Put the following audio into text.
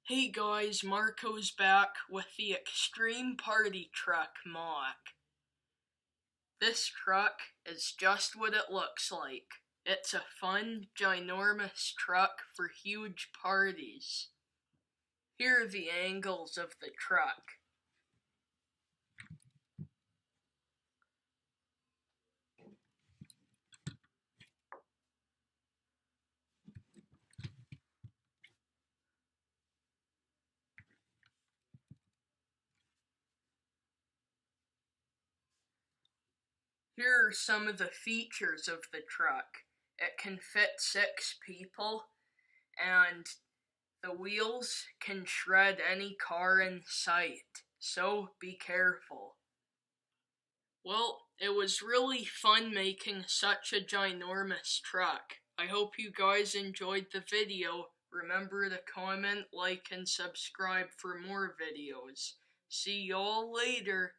Hey guys, Marco's back with the Extreme Party Truck MOC. This truck is just what it looks like. It's a fun, ginormous truck for huge parties. Here are the angles of the truck. Here are some of the features of the truck. It can fit 6 people, and the wheels can shred any car in sight, so be careful. Well, it was really fun making such a ginormous truck. I hope you guys enjoyed the video. Remember to comment, like, and subscribe for more videos. See y'all later.